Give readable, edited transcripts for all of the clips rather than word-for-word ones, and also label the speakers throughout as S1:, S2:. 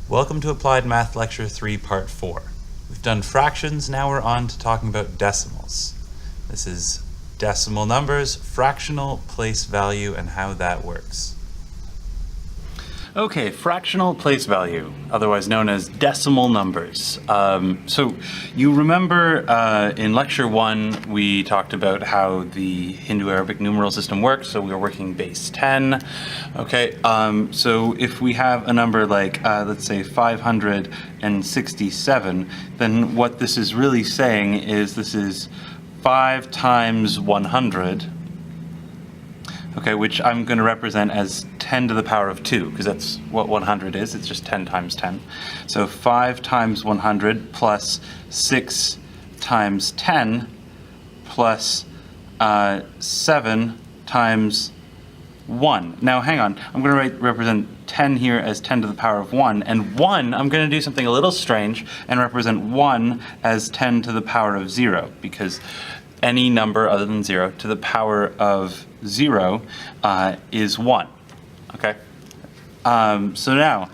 S1: Welcome to Applied Math Lecture 3, Part 4. We've done fractions, now we're on to talking about decimals. This is decimal numbers, fractional place value, and how that works. Okay, fractional place value, otherwise known as decimal numbers. So you remember in Lecture 1 we talked about how the Hindu-Arabic numeral system works, so we were working base 10. Okay, so if we have a number like, let's say 567, then what this is really saying is this is 5 times 100, okay, which I'm going to represent as 10 to the power of 2, because that's what 100 is. It's just 10 times 10. So 5 times 100 plus 6 times 10 plus 7 times 1. Now hang on, I'm going to represent 10 here as 10 to the power of 1, and 1, I'm going to do something a little strange and represent 1 as 10 to the power of 0, because any number other than 0 to the power of 0 is 1. Okay? So now,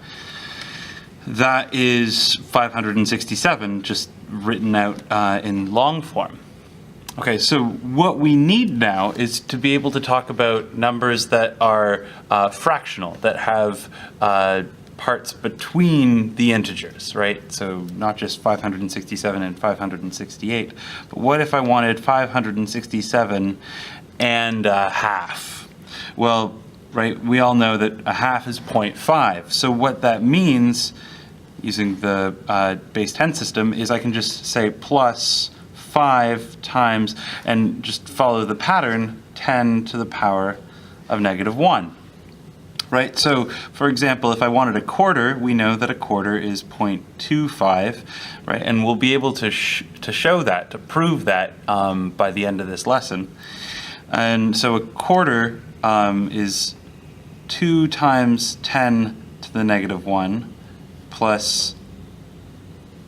S1: that is 567 just written out in long form. Okay, so what we need now is to be able to talk about numbers that are fractional, that have parts between the integers, right? So not just 567 and 568, but what if I wanted 567 and a half? Well, right, we all know that a half is 0.5. So what that means, using the base 10 system, is I can just say plus 5 times, and just follow the pattern, 10 to the power of negative 1. Right, so for example, if I wanted a quarter, we know that a quarter is 0.25, right? And we'll be able to show that, to prove that by the end of this lesson. And so a quarter is 2 times 10 to the negative 1 plus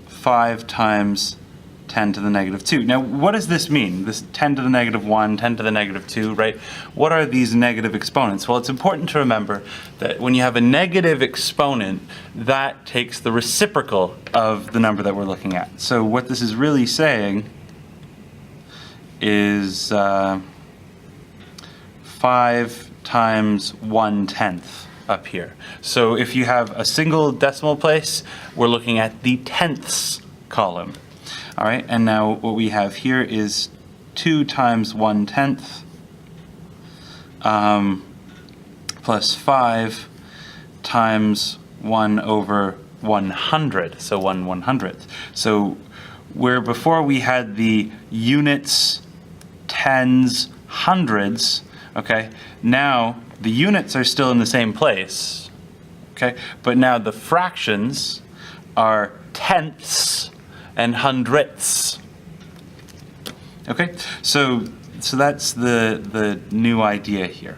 S1: 5 times 10 to the negative 2. Now, what does this mean? This 10 to the negative 1, 10 to the negative 2, right? What are these negative exponents? Well, it's important to remember that when you have a negative exponent, that takes the reciprocal of the number that we're looking at. So what this is really saying is 5 times 1/10 up here. So if you have a single decimal place, we're looking at the tenths column. All right, and now what we have here is 2 times 1/10 plus 5 times 1 over 100, so 1/100th. So where before we had the units, tens, hundreds, okay, now the units are still in the same place, okay, but now the fractions are tenths and hundredths. Okay, so that's the new idea here.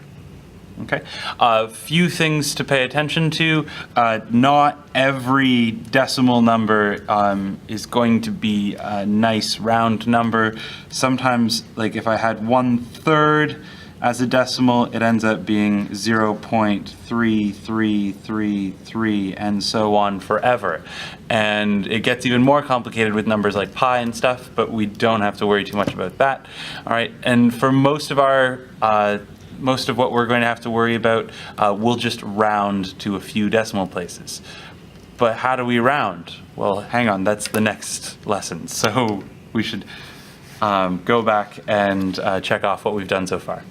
S1: Okay, a few things to pay attention to. Not every decimal number is going to be a nice round number. Sometimes, like if I had 1/3 as a decimal, it ends up being 0.3333 and so on forever. And it gets even more complicated with numbers like pi and stuff, but we don't have to worry too much about that. All right, and for most of what we're going to have to worry about, we'll just round to a few decimal places. But how do we round? Well, hang on, that's the next lesson. So we should go back and check off what we've done so far.